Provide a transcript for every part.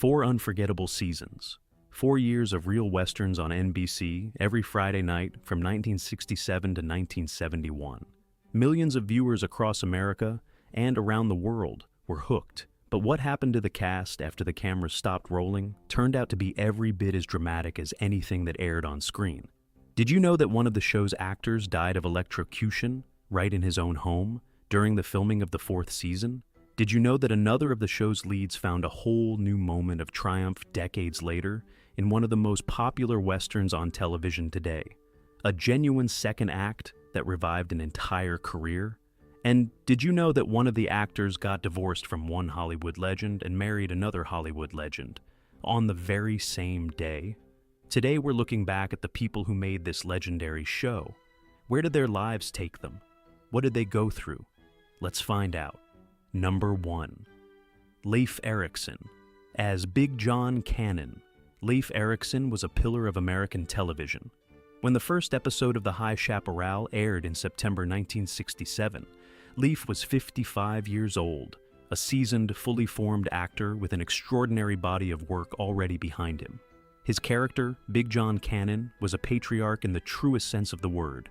4 unforgettable seasons. 4 years of real westerns on NBC every Friday night from 1967 to 1971. Millions of viewers across America and around the world were hooked. But what happened to the cast after the cameras stopped rolling turned out to be every bit as dramatic as anything that aired on screen. Did you know that one of the show's actors died of electrocution right in his own home during the filming of the 4th season? Did you know that another of the show's leads found a whole new moment of triumph decades later in one of the most popular westerns on television today? A genuine second act that revived an entire career? And did you know that one of the actors got divorced from one Hollywood legend and married another Hollywood legend on the very same day? Today we're looking back at the people who made this legendary show. Where did their lives take them? What did they go through? Let's find out. Number 1. Leif Erickson. As Big John Cannon, Leif Erickson was a pillar of American television. When the first episode of the High Chaparral aired in September 1967, Leif was 55 years old, a seasoned, fully formed actor with an extraordinary body of work already behind him. His character, Big John Cannon, was a patriarch in the truest sense of the word,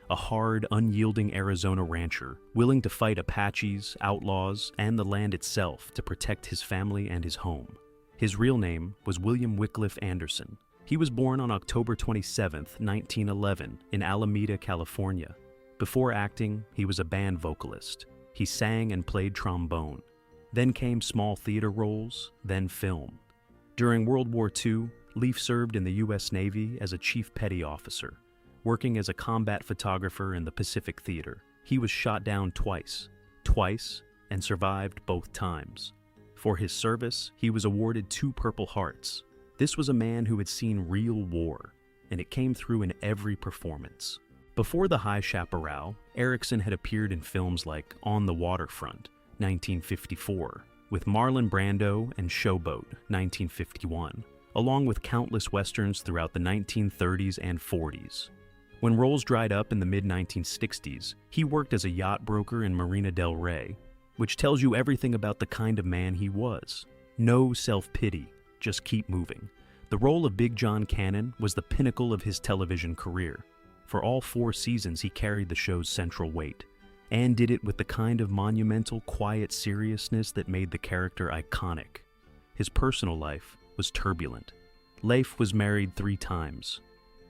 a hard, unyielding Arizona rancher, willing to fight Apaches, outlaws, and the land itself to protect his family and his home. His real name was William Wycliffe Anderson. He was born on October 27, 1911, in Alameda, California. Before acting, he was a band vocalist. He sang and played trombone. Then came small theater roles, then film. During World War II, Leif served in the U.S. Navy as a chief petty officer, working as a combat photographer in the Pacific Theater. He was shot down twice, and survived both times. For his service, he was awarded 2 Purple Hearts. This was a man who had seen real war, and it came through in every performance. Before the High Chaparral, Erickson had appeared in films like On the Waterfront, 1954, with Marlon Brando and Showboat, 1951, along with countless westerns throughout the 1930s and 40s. When roles dried up in the mid-1960s, he worked as a yacht broker in Marina del Rey, which tells you everything about the kind of man he was. No self-pity, just keep moving. The role of Big John Cannon was the pinnacle of his television career. For all 4 seasons, he carried the show's central weight, and did it with the kind of monumental, quiet seriousness that made the character iconic. His personal life was turbulent. Leif was married 3 times.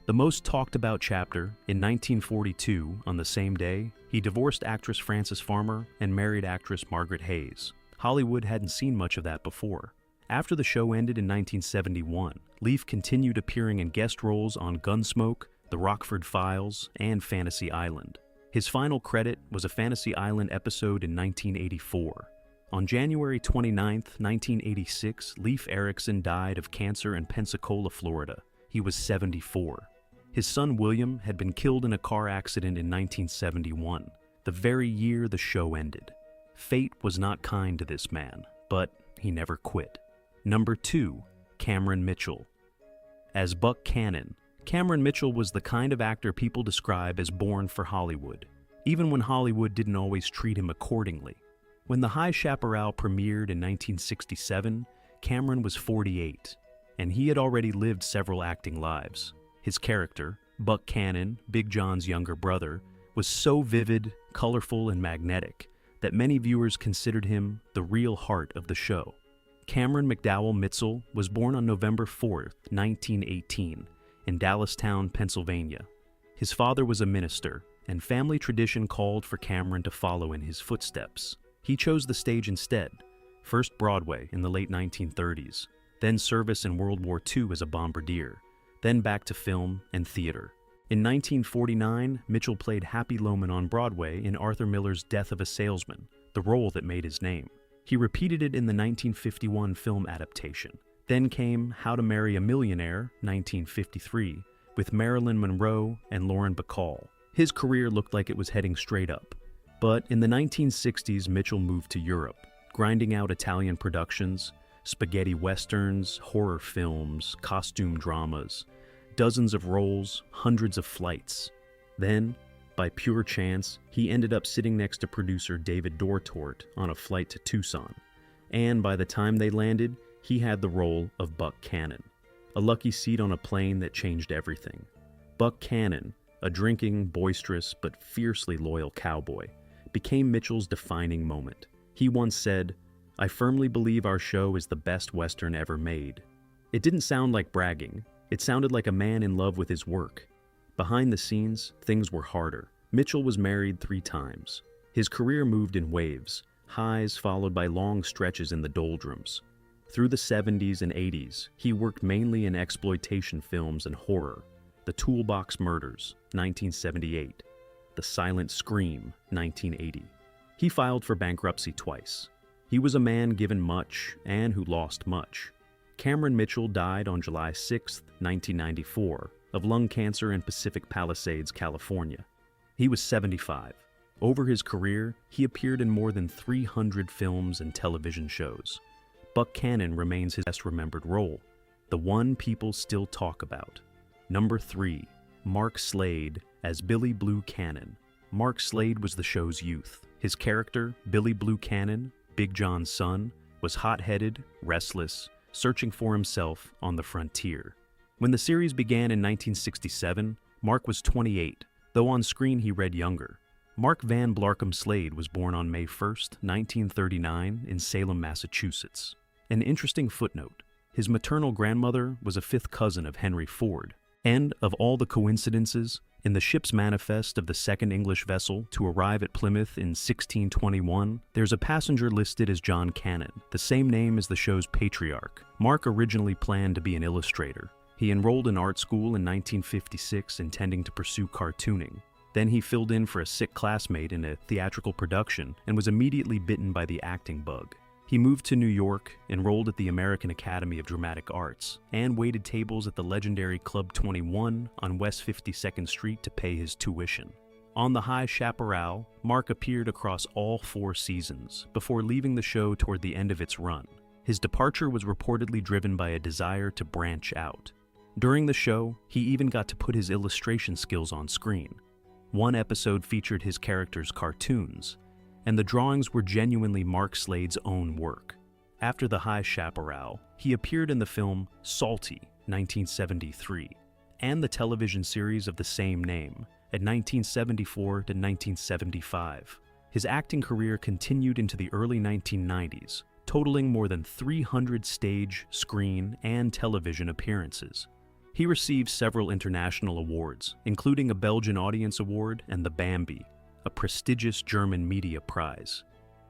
The most talked about chapter, in 1942, on the same day, he divorced actress Frances Farmer and married actress Margaret Hayes. Hollywood hadn't seen much of that before. After the show ended in 1971, Leif continued appearing in guest roles on Gunsmoke, The Rockford Files, and Fantasy Island. His final credit was a Fantasy Island episode in 1984. On January 29, 1986, Leif Erickson died of cancer in Pensacola, Florida. He was 74. His son William had been killed in a car accident in 1971, the very year the show ended. Fate was not kind to this man, but he never quit. Number 2, Cameron Mitchell. As Buck Cannon, Cameron Mitchell was the kind of actor people describe as born for Hollywood, even when Hollywood didn't always treat him accordingly. When the High Chaparral premiered in 1967, Cameron was 48, and he had already lived several acting lives. His character, Buck Cannon, Big John's younger brother, was so vivid, colorful, and magnetic that many viewers considered him the real heart of the show. Cameron McDowell Mitchell was born on November 4, 1918, in Dallastown, Pennsylvania. His father was a minister, and family tradition called for Cameron to follow in his footsteps. He chose the stage instead, first Broadway in the late 1930s, then service in World War II as a bombardier, then back to film and theater. In 1949, Mitchell played Happy Loman on Broadway in Arthur Miller's Death of a Salesman, the role that made his name. He repeated it in the 1951 film adaptation. Then came How to Marry a Millionaire, 1953, with Marilyn Monroe and Lauren Bacall. His career looked like it was heading straight up. But in the 1960s, Mitchell moved to Europe, grinding out Italian productions, spaghetti westerns, horror films, costume dramas, dozens of roles, hundreds of flights. Then, by pure chance, he ended up sitting next to producer David Dortort on a flight to Tucson. And by the time they landed, He had the role of Buck Cannon, a lucky seat on a plane that changed everything. Buck Cannon, a drinking, boisterous, but fiercely loyal cowboy, became Mitchell's defining moment. He once said, "I firmly believe our show is the best Western ever made." It didn't sound like bragging. It sounded like a man in love with his work. Behind the scenes, things were harder. Mitchell was married 3 times. His career moved in waves, highs followed by long stretches in the doldrums. Through the 70s and 80s, he worked mainly in exploitation films and horror. The Toolbox Murders, 1978. The Silent Scream, 1980. He filed for bankruptcy twice. He was a man given much and who lost much. Cameron Mitchell died on July 6, 1994, of lung cancer in Pacific Palisades, California. He was 75. Over his career, he appeared in more than 300 films and television shows. Buck Cannon remains his best-remembered role, the one people still talk about. Number 3, Mark Slade as Billy Blue Cannon. Mark Slade was the show's youth. His character, Billy Blue Cannon, Big John's son, was hot-headed, restless, searching for himself on the frontier. When the series began in 1967, Mark was 28, though on screen he read younger. Mark Van Blarcom Slade was born on May 1, 1939, in Salem, Massachusetts. An interesting footnote: his maternal grandmother was a 5th cousin of Henry Ford. And, of all the coincidences, in the ship's manifest of the second English vessel to arrive at Plymouth in 1621, there's a passenger listed as John Cannon, the same name as the show's patriarch. Mark originally planned to be an illustrator. He enrolled in art school in 1956, intending to pursue cartooning. Then he filled in for a sick classmate in a theatrical production and was immediately bitten by the acting bug. He moved to New York, enrolled at the American Academy of Dramatic Arts, and waited tables at the legendary Club 21 on West 52nd Street to pay his tuition. On the High Chaparral, Mark appeared across all 4 seasons, before leaving the show toward the end of its run. His departure was reportedly driven by a desire to branch out. During the show, he even got to put his illustration skills on screen. One episode featured his character's cartoons, and the drawings were genuinely Mark Slade's own work. After the High Chaparral, he appeared in the film Salty, 1973, and the television series of the same name, at 1974 to 1975. His acting career continued into the early 1990s, totaling more than 300 stage, screen, and television appearances. He received several international awards, including a Belgian Audience Award and the Bambi, a prestigious German media prize.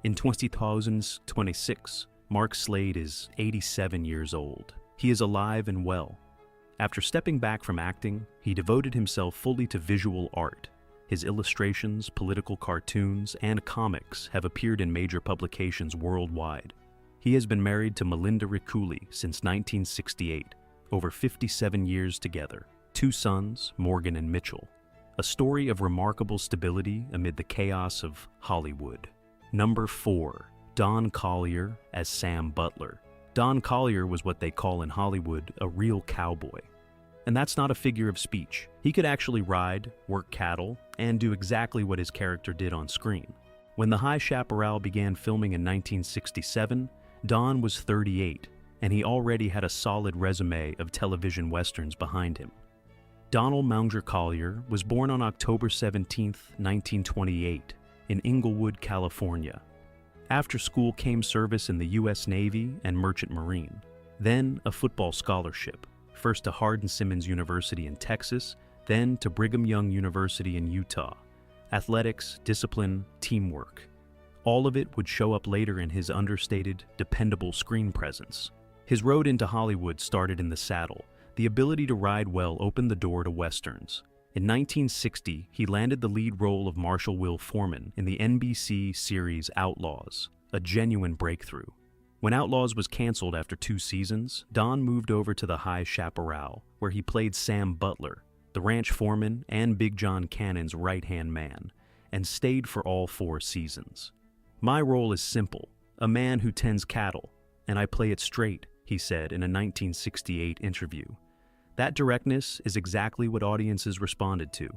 In 2026, Mark Slade is 87 years old. He is alive and well. After stepping back from acting, he devoted himself fully to visual art. His illustrations, political cartoons, and comics have appeared in major publications worldwide. He has been married to Melinda Riccouli since 1968, over 57 years together. 2 sons, Morgan and Mitchell. A story of remarkable stability amid the chaos of Hollywood. Number 4, Don Collier as Sam Butler. Don Collier was what they call in Hollywood a real cowboy. And that's not a figure of speech. He could actually ride, work cattle, and do exactly what his character did on screen. When the High Chaparral began filming in 1967, Don was 38, and he already had a solid resume of television westerns behind him. Donald Maunger Collier was born on October 17, 1928, in Inglewood, California. After school came service in the U.S. Navy and Merchant Marine, then a football scholarship, first to Hardin-Simmons University in Texas, then to Brigham Young University in Utah. Athletics, discipline, teamwork. All of it would show up later in his understated, dependable screen presence. His road into Hollywood started in the saddle. The ability to ride well opened the door to westerns. In 1960, he landed the lead role of Marshal Will Foreman in the NBC series Outlaws, a genuine breakthrough. When Outlaws was canceled after 2 seasons, Don moved over to the High Chaparral, where he played Sam Butler, the ranch foreman and Big John Cannon's right-hand man, and stayed for all 4 seasons. "My role is simple, a man who tends cattle, and I play it straight," he said in a 1968 interview. That directness is exactly what audiences responded to.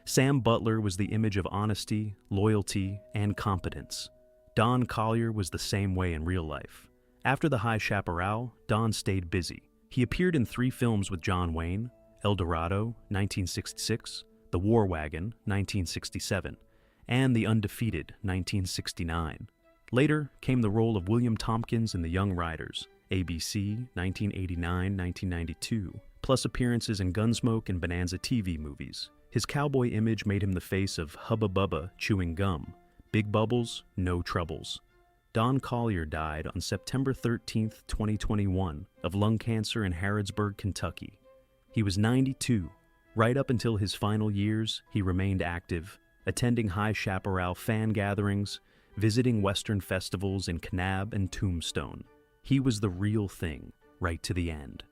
Sam Butler was the image of honesty, loyalty, and competence. Don Collier was the same way in real life. After the High Chaparral, Don stayed busy. He appeared in 3 films with John Wayne: El Dorado, 1966, The War Wagon, 1967, and The Undefeated, 1969. Later came the role of William Tompkins in The Young Riders, ABC, 1989-1992, plus appearances in Gunsmoke and Bonanza TV movies. His cowboy image made him the face of Hubba Bubba chewing gum. Big bubbles, no troubles. Don Collier died on September 13, 2021, of lung cancer in Harrodsburg, Kentucky. He was 92. Right up until his final years, he remained active, attending High Chaparral fan gatherings, visiting Western festivals in Kanab and Tombstone. He was the real thing, right to the end.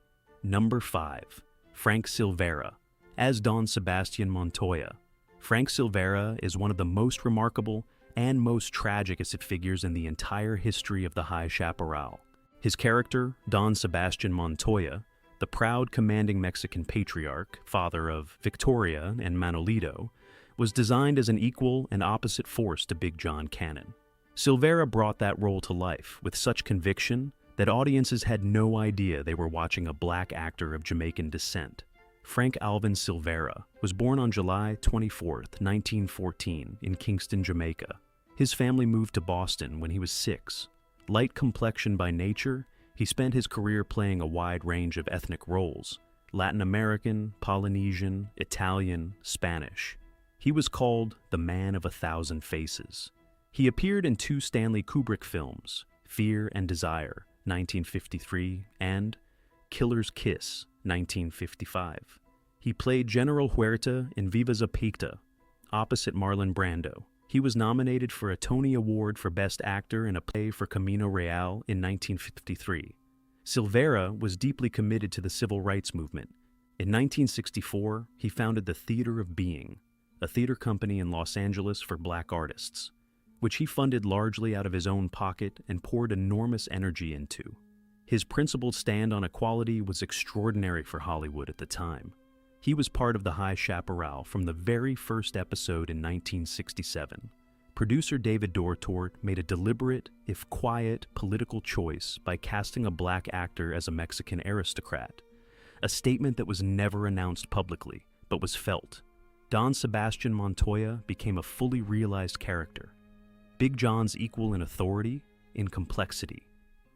Number 5. Frank Silvera. As Don Sebastian Montoya, Frank Silvera is one of the most remarkable and most tragic figures in the entire history of the High Chaparral. His character, Don Sebastian Montoya, the proud commanding Mexican patriarch, father of Victoria and Manolito, was designed as an equal and opposite force to Big John Cannon. Silvera brought that role to life with such conviction that audiences had no idea they were watching a black actor of Jamaican descent. Frank Alvin Silvera was born on July 24, 1914, in Kingston, Jamaica. His family moved to Boston when he was 6. Light complexion by nature, he spent his career playing a wide range of ethnic roles: Latin American, Polynesian, Italian, Spanish. He was called the Man of 1,000 Faces. He appeared in 2 Stanley Kubrick films, Fear and Desire, 1953, and Killer's Kiss, 1955. He played General Huerta in Viva Zapata, opposite Marlon Brando. He was nominated for a Tony Award for Best Actor in a play for Camino Real in 1953. Silvera was deeply committed to the civil rights movement. In 1964, he founded the Theater of Being, a theater company in Los Angeles for black artists, which he funded largely out of his own pocket and poured enormous energy into. His principled stand on equality was extraordinary for Hollywood at the time. He was part of the High Chaparral from the very first episode in 1967. Producer David Dortort made a deliberate, if quiet, political choice by casting a black actor as a Mexican aristocrat, a statement that was never announced publicly, but was felt. Don Sebastian Montoya became a fully realized character. Big John's equal in authority, in complexity,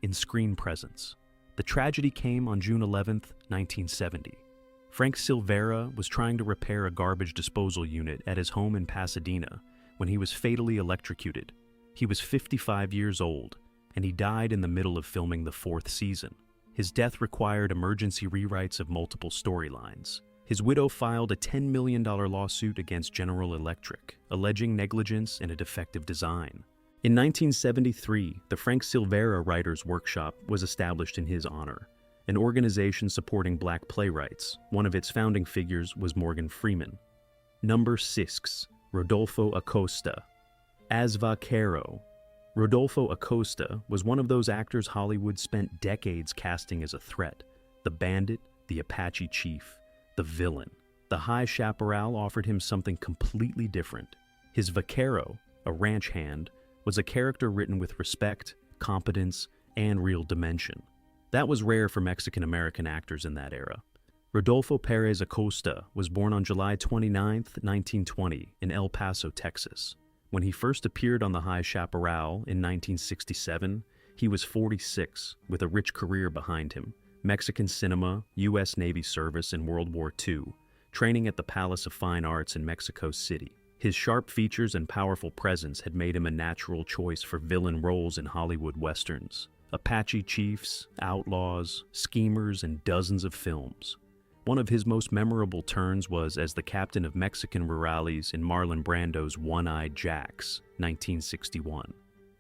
in screen presence. The tragedy came on June 11, 1970. Frank Silvera was trying to repair a garbage disposal unit at his home in Pasadena when he was fatally electrocuted. He was 55 years old, and he died in the middle of filming the 4th season. His death required emergency rewrites of multiple storylines. His widow filed a $10 million lawsuit against General Electric, alleging negligence and a defective design. In 1973, the Frank Silvera Writers' Workshop was established in his honor, an organization supporting black playwrights. One of its founding figures was Morgan Freeman. Number 6. Rodolfo Acosta. As Vaquero. Rodolfo Acosta was one of those actors Hollywood spent decades casting as a threat: the bandit, the Apache chief, the villain. The High Chaparral offered him something completely different. His Vaquero, a ranch hand, was a character written with respect, competence, and real dimension. That was rare for Mexican-American actors in that era. Rodolfo Perez Acosta was born on July 29, 1920, in El Paso, Texas. When he first appeared on the High Chaparral in 1967, he was 46, with a rich career behind him: Mexican cinema, U.S. Navy service in World War II, training at the Palace of Fine Arts in Mexico City. His sharp features and powerful presence had made him a natural choice for villain roles in Hollywood westerns. Apache chiefs, outlaws, schemers, and dozens of films. One of his most memorable turns was as the captain of Mexican rurales in Marlon Brando's One-Eyed Jacks, 1961.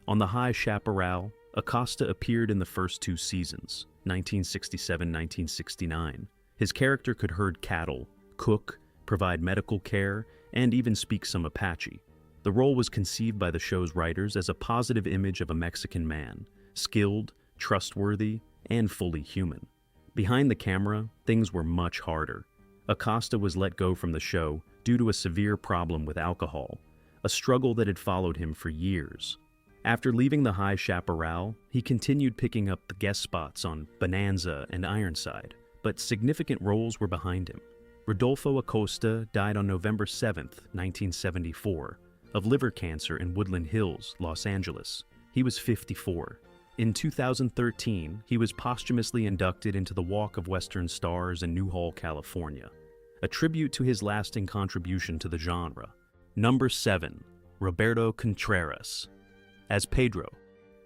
On the High Chaparral, Acosta appeared in the first 2 seasons, 1967-1969. His character could herd cattle, cook, provide medical care, and even speak some Apache. The role was conceived by the show's writers as a positive image of a Mexican man, skilled, trustworthy, and fully human. Behind the camera, things were much harder. Acosta was let go from the show due to a severe problem with alcohol, a struggle that had followed him for years. After leaving the High Chaparral, he continued picking up the guest spots on Bonanza and Ironside, but significant roles were behind him. Rodolfo Acosta died on November 7, 1974, of liver cancer in Woodland Hills, Los Angeles. He was 54. In 2013, he was posthumously inducted into the Walk of Western Stars in Newhall, California, a tribute to his lasting contribution to the genre. Number 7. Roberto Contreras. As Pedro,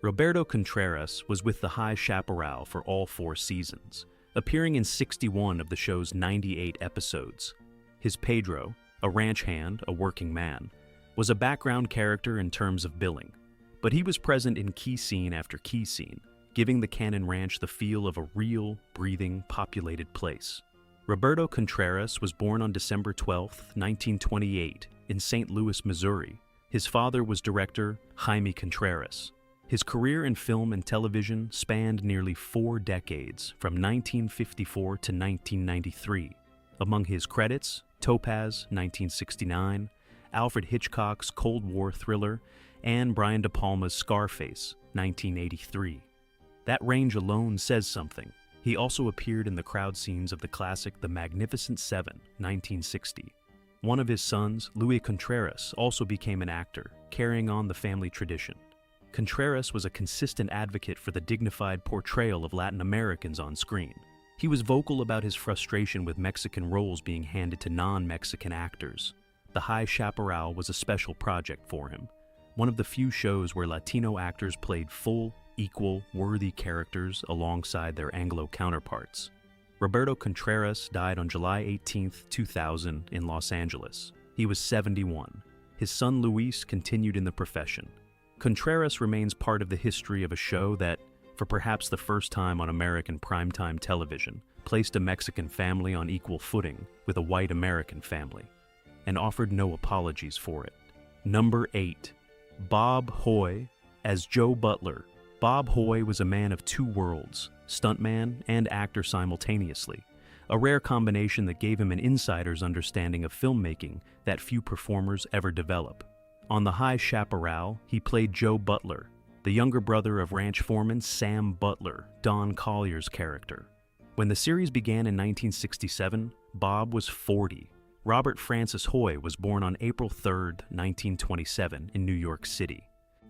Roberto Contreras was with the High Chaparral for all 4 seasons, appearing in 61 of the show's 98 episodes. His Pedro, a ranch hand, a working man, was a background character in terms of billing, but he was present in key scene after key scene, giving the Cannon Ranch the feel of a real, breathing, populated place. Roberto Contreras was born on December 12, 1928, in St. Louis, Missouri. His father was director Jaime Contreras. His career in film and television spanned nearly 4 decades, from 1954 to 1993. Among his credits, Topaz, 1969, Alfred Hitchcock's Cold War thriller, and Brian De Palma's Scarface, 1983. That range alone says something. He also appeared in the crowd scenes of the classic The Magnificent Seven, 1960. One of his sons, Luis Contreras, also became an actor, carrying on the family tradition. Contreras was a consistent advocate for the dignified portrayal of Latin Americans on screen. He was vocal about his frustration with Mexican roles being handed to non-Mexican actors. The High Chaparral was a special project for him, one of the few shows where Latino actors played full, equal, worthy characters alongside their Anglo counterparts. Roberto Contreras died on July 18, 2000, in Los Angeles. He was 71. His son Luis continued in the profession. Contreras remains part of the history of a show that, for perhaps the first time on American primetime television, placed a Mexican family on equal footing with a white American family, and offered no apologies for it. Number 8. Bob Hoye as Joe Butler. Bob Hoye was a man of 2 worlds, stuntman and actor simultaneously, a rare combination that gave him an insider's understanding of filmmaking that few performers ever develop. On the High Chaparral, he played Joe Butler, the younger brother of ranch foreman Sam Butler, Don Collier's character. When the series began in 1967, Bob was 40. Robert Francis Hoye was born on April 3, 1927, in New York City.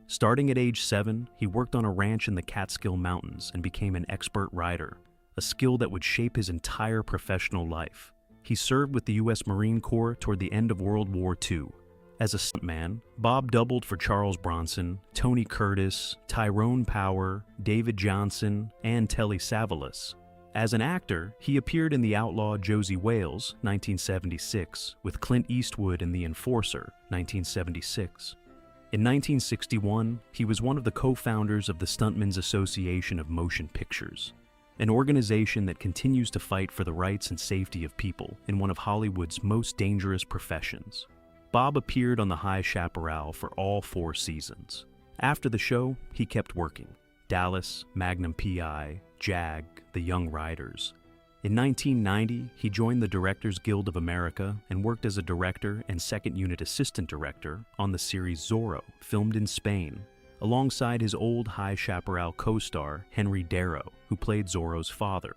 Starting at age 7, he worked on a ranch in the Catskill Mountains and became an expert rider, a skill that would shape his entire professional life. He served with the U.S. Marine Corps toward the end of World War II. As a stuntman, Bob doubled for Charles Bronson, Tony Curtis, Tyrone Power, David Johnson, and Telly Savalas. As an actor, he appeared in The Outlaw Josie Wales, 1976, with Clint Eastwood in The Enforcer, 1976. In 1961, he was one of the co-founders of the Stuntmen's Association of Motion Pictures, an organization that continues to fight for the rights and safety of people in one of Hollywood's most dangerous professions. Bob appeared on the High Chaparral for all 4 seasons. After the show, he kept working. Dallas, Magnum P.I., JAG, The Young Riders. In 1990, he joined the Directors Guild of America and worked as a director and second unit assistant director on the series Zorro, filmed in Spain, alongside his old High Chaparral co-star Henry Darrow, who played Zorro's father.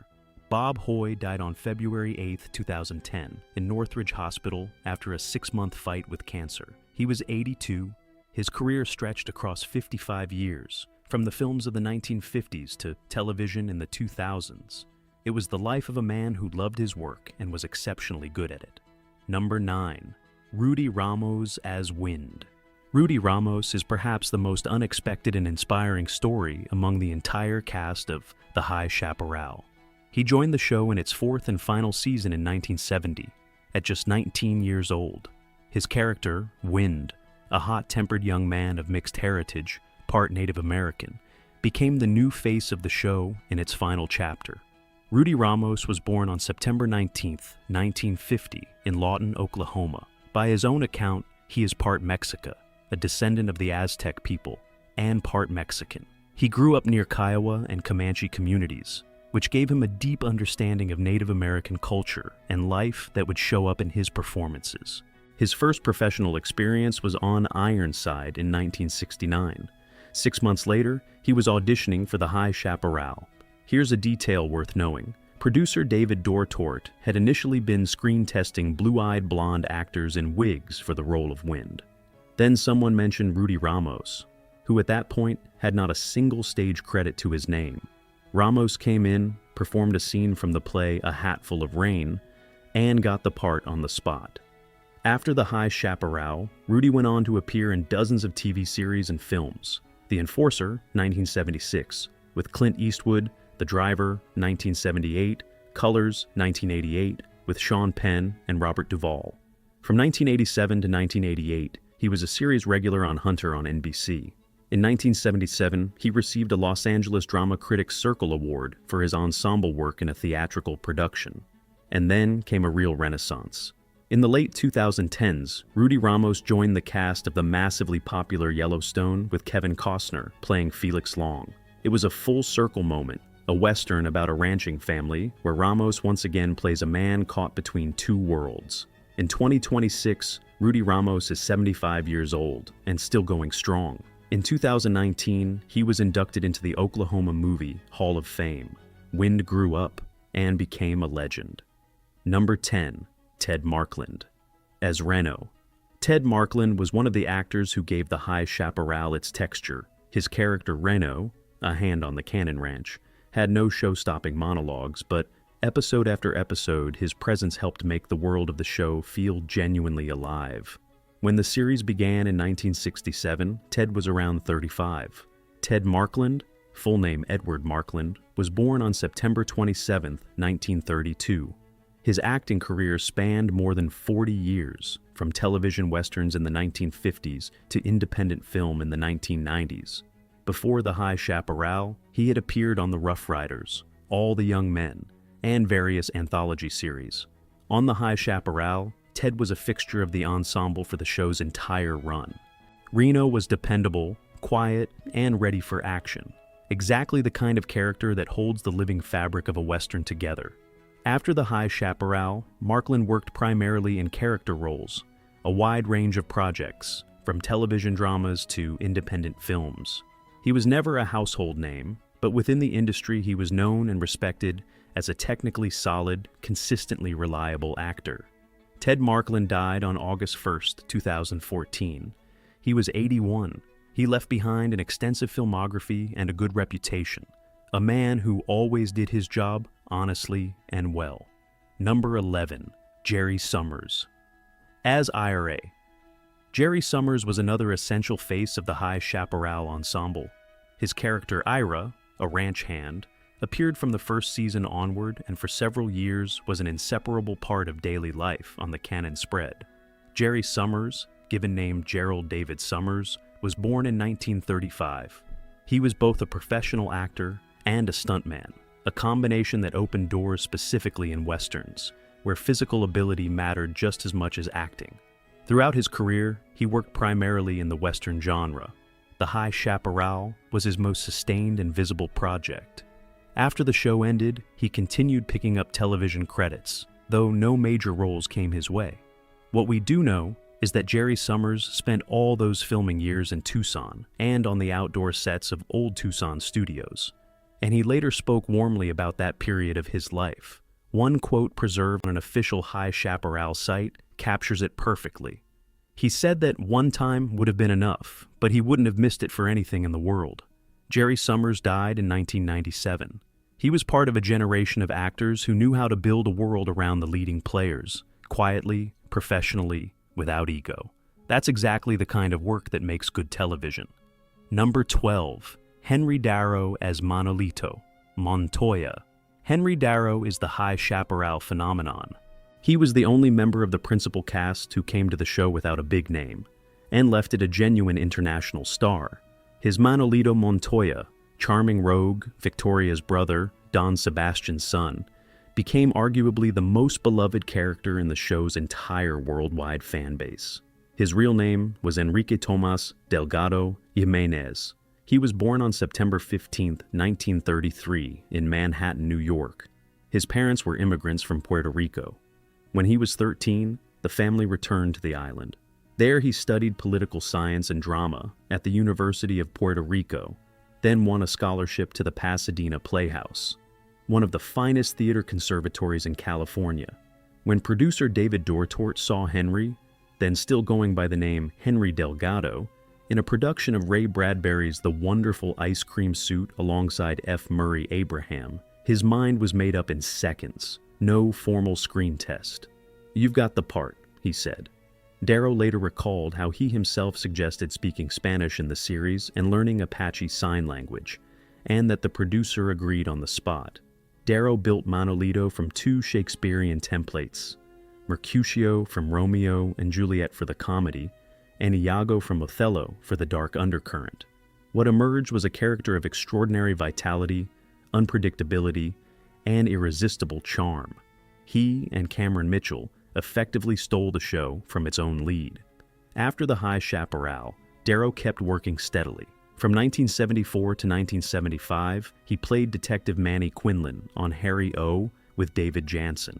Bob Hoye died on February 8, 2010, in Northridge Hospital after a 6-month fight with cancer. He was 82. His career stretched across 55 years, from the films of the 1950s to television in the 2000s. It was the life of a man who loved his work and was exceptionally good at it. Number 9. Rudy Ramos as Wind. Rudy Ramos is perhaps the most unexpected and inspiring story among the entire cast of The High Chaparral. He joined the show in its 4th and final season in 1970, at just 19 years old. His character, Wind, a hot-tempered young man of mixed heritage, part Native American, became the new face of the show in its final chapter. Rudy Ramos was born on September 19, 1950, in Lawton, Oklahoma. By his own account, he is part Mexica, a descendant of the Aztec people, and part Mexican. He grew up near Kiowa and Comanche communities, which gave him a deep understanding of Native American culture and life that would show up in his performances. His first professional experience was on Ironside in 1969. 6 months later, he was auditioning for the High Chaparral. Here's a detail worth knowing. Producer David Dortort had initially been screen testing blue-eyed blonde actors in wigs for the role of Wind. Then someone mentioned Rudy Ramos, who at that point had not a single stage credit to his name. Ramos came in, performed a scene from the play A Hatful of Rain, and got the part on the spot. After the High Chaparral, Rudy went on to appear in dozens of TV series and films. The Enforcer, 1976, with Clint Eastwood, The Driver, 1978, Colors, 1988, with Sean Penn and Robert Duvall. From 1987 to 1988, he was a series regular on Hunter on NBC. In 1977, he received a Los Angeles Drama Critics Circle Award for his ensemble work in a theatrical production. And then came a real renaissance. In the late 2010s, Rudy Ramos joined the cast of the massively popular Yellowstone with Kevin Costner playing Felix Long. It was a full-circle moment, a Western about a ranching family where Ramos once again plays a man caught between two worlds. In 2026, Rudy Ramos is 75 years old and still going strong. In 2019, he was inducted into the Oklahoma Movie Hall of Fame. Wind grew up and became a legend. Number 10. Ted Markland. As Reno. Ted Markland was one of the actors who gave the High Chaparral its texture. His character Reno, a hand on the cannon ranch, had no show-stopping monologues, but episode after episode, his presence helped make the world of the show feel genuinely alive. When the series began in 1967, Ted was around 35. Ted Markland, full name Edward Markland, was born on September 27, 1932. His acting career spanned more than 40 years, from television westerns in the 1950s to independent film in the 1990s. Before the High Chaparral, he had appeared on The Rough Riders, All the Young Men, and various anthology series. On the High Chaparral, Ted was a fixture of the ensemble for the show's entire run. Reno was dependable, quiet, and ready for action. Exactly the kind of character that holds the living fabric of a Western together. After the High Chaparral, Markland worked primarily in character roles, a wide range of projects, from television dramas to independent films. He was never a household name, but within the industry he was known and respected as a technically solid, consistently reliable actor. Ted Markland died on August 1, 2014. He was 81. He left behind an extensive filmography and a good reputation. A man who always did his job honestly and well. Number 11. Jerry Summers. As Ira. Jerry Summers was another essential face of the High Chaparral ensemble. His character Ira, a ranch hand, appeared from the first season onward and for several years was an inseparable part of daily life on the Cannon spread. Jerry Summers, given name Gerald David Summers, was born in 1935. He was both a professional actor and a stuntman, a combination that opened doors specifically in westerns, where physical ability mattered just as much as acting. Throughout his career, he worked primarily in the western genre. The High Chaparral was his most sustained and visible project. After the show ended, he continued picking up television credits, though no major roles came his way. What we do know is that Jerry Summers spent all those filming years in Tucson and on the outdoor sets of old Tucson studios, and he later spoke warmly about that period of his life. One quote preserved on an official High Chaparral site captures it perfectly. He said that one time would have been enough, but he wouldn't have missed it for anything in the world. Jerry Summers died in 1997. He was part of a generation of actors who knew how to build a world around the leading players, quietly, professionally, without ego. That's exactly the kind of work that makes good television. Number 12. Henry Darrow as Manolito, Montoya. Henry Darrow is the High Chaparral phenomenon. He was the only member of the principal cast who came to the show without a big name, and left it a genuine international star. His Manolito Montoya, charming rogue, Victoria's brother, Don Sebastian's son, became arguably the most beloved character in the show's entire worldwide fan base. His real name was Enrique Tomas Delgado Jimenez. He was born on September 15, 1933, in Manhattan, New York. His parents were immigrants from Puerto Rico. When he was 13, the family returned to the island. There he studied political science and drama at the University of Puerto Rico, then won a scholarship to the Pasadena Playhouse, one of the finest theater conservatories in California. When producer David Dortort saw Henry, then still going by the name Henry Delgado, in a production of Ray Bradbury's The Wonderful Ice Cream Suit alongside F. Murray Abraham, his mind was made up in seconds. No formal screen test. "You've got the part," he said. Darrow later recalled how he himself suggested speaking Spanish in the series and learning Apache Sign Language, and that the producer agreed on the spot. Darrow built Manolito from 2 Shakespearean templates, Mercutio from Romeo and Juliet for the comedy, and Iago from Othello for the dark undercurrent. What emerged was a character of extraordinary vitality, unpredictability, and irresistible charm. He and Cameron Mitchell effectively stole the show from its own lead. After the High Chaparral, Darrow kept working steadily. From 1974 to 1975, he played Detective Manny Quinlan on Harry O with David Jansen.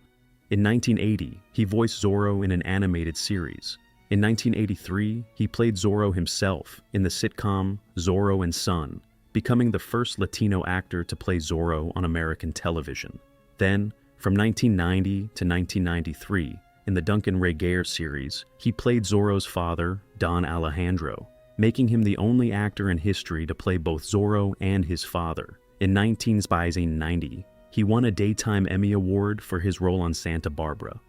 In 1980, he voiced Zorro in an animated series. In 1983, he played Zorro himself in the sitcom Zorro and Son, becoming the first Latino actor to play Zorro on American television. Then, from 1990 to 1993, in the Duncan Regehr series, he played Zorro's father, Don Alejandro, making him the only actor in history to play both Zorro and his father. In 1990, he won a Daytime Emmy Award for his role on Santa Barbara.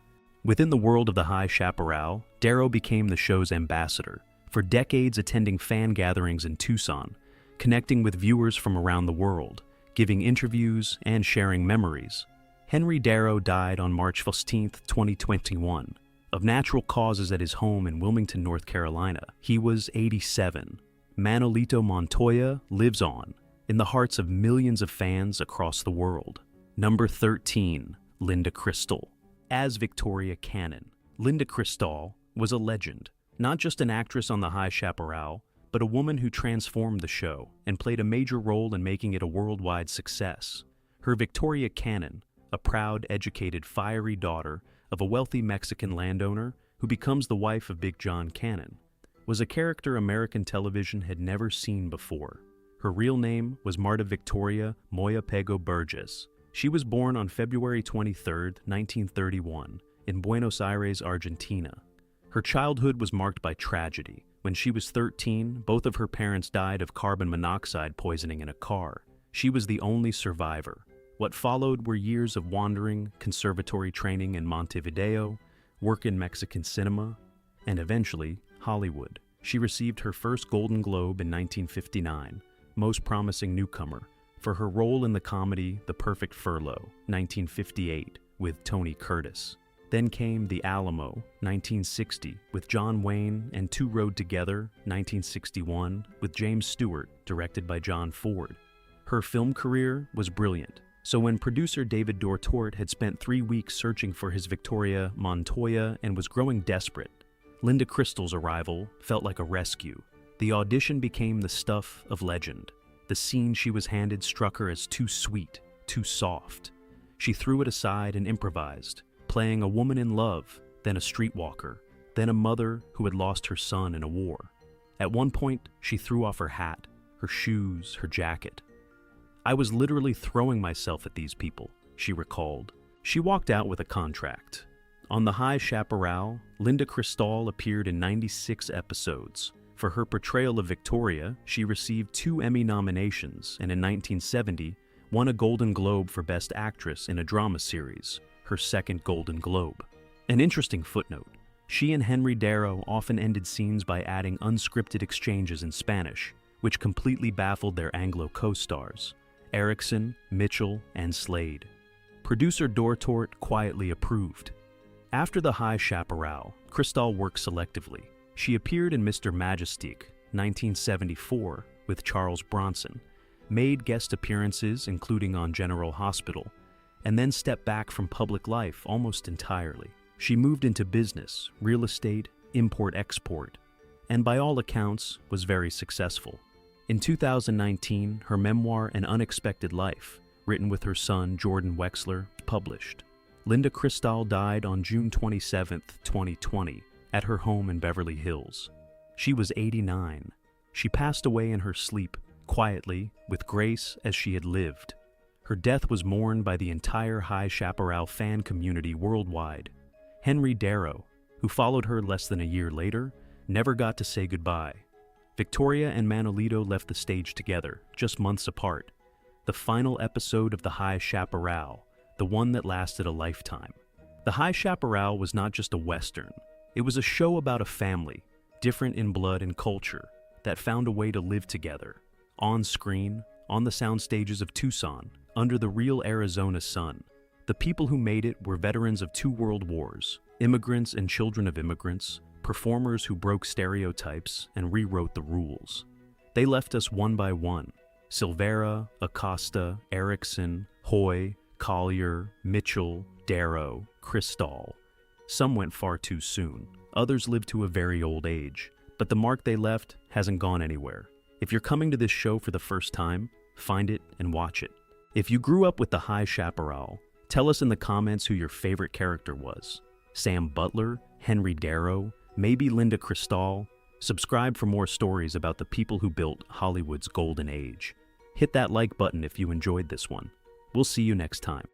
Within the world of the High Chaparral, Darrow became the show's ambassador, for decades attending fan gatherings in Tucson, connecting with viewers from around the world, giving interviews, and sharing memories. Henry Darrow died on March 15, 2021, of natural causes at his home in Wilmington, North Carolina. He was 87. Manolito Montoya lives on, in the hearts of millions of fans across the world. Number 13, Linda Cristal. As Victoria Cannon, Linda Cristal was a legend, not just an actress on the High Chaparral, but a woman who transformed the show and played a major role in making it a worldwide success. Her Victoria Cannon, a proud, educated, fiery daughter of a wealthy Mexican landowner who becomes the wife of Big John Cannon, was a character American television had never seen before. Her real name was Marta Victoria Moya Pego Burgess. She was born on February 23, 1931, in Buenos Aires, Argentina. Her childhood was marked by tragedy. When she was 13, both of her parents died of carbon monoxide poisoning in a car. She was the only survivor. What followed were years of wandering, conservatory training in Montevideo, work in Mexican cinema, and eventually Hollywood. She received her first Golden Globe in 1959, Most Promising Newcomer, for her role in the comedy The Perfect Furlough, 1958, with Tony Curtis. Then came The Alamo, 1960, with John Wayne, and Two Rode Together, 1961, with James Stewart, directed by John Ford. Her film career was brilliant, so when producer David Dortort had spent 3 weeks searching for his Victoria Montoya and was growing desperate, Linda Cristal's arrival felt like a rescue. The audition became the stuff of legend. The scene she was handed struck her as too sweet, too soft. She threw it aside and improvised, playing a woman in love, then a streetwalker, then a mother who had lost her son in a war. At one point, she threw off her hat, her shoes, her jacket. "I was literally throwing myself at these people," she recalled. She walked out with a contract. On the High Chaparral, Linda Cristal appeared in 96 episodes. For her portrayal of Victoria, she received 2 Emmy nominations and in 1970 won a Golden Globe for Best Actress in a Drama Series, her second Golden Globe. An interesting footnote, she and Henry Darrow often ended scenes by adding unscripted exchanges in Spanish, which completely baffled their Anglo co-stars, Erickson, Mitchell, and Slade. Producer Dortort quietly approved. After the High Chaparral, Cristal worked selectively. She appeared in Mr. Majestic, 1974, with Charles Bronson, made guest appearances including on General Hospital, and then stepped back from public life almost entirely. She moved into business, real estate, import-export, and by all accounts was very successful. In 2019, her memoir An Unexpected Life, written with her son Jordan Wexler, was published. Linda Cristal died on June 27, 2020, at her home in Beverly Hills. She was 89. She passed away in her sleep, quietly, with grace as she had lived. Her death was mourned by the entire High Chaparral fan community worldwide. Henry Darrow, who followed her less than a year later, never got to say goodbye. Victoria and Manolito left the stage together, just months apart. The final episode of the High Chaparral, the one that lasted a lifetime. The High Chaparral was not just a Western. It was a show about a family, different in blood and culture, that found a way to live together. On screen, on the sound stages of Tucson, under the real Arizona sun. The people who made it were veterans of 2 world wars, immigrants and children of immigrants, performers who broke stereotypes and rewrote the rules. They left us one by one. Silvera, Acosta, Erickson, Hoy, Collier, Mitchell, Darrow, Cristal. Some went far too soon. Others lived to a very old age. But the mark they left hasn't gone anywhere. If you're coming to this show for the first time, find it and watch it. If you grew up with the High Chaparral, tell us in the comments who your favorite character was. Sam Butler, Henry Darrow, maybe Linda Cristal. Subscribe for more stories about the people who built Hollywood's golden age. Hit that like button if you enjoyed this one. We'll see you next time.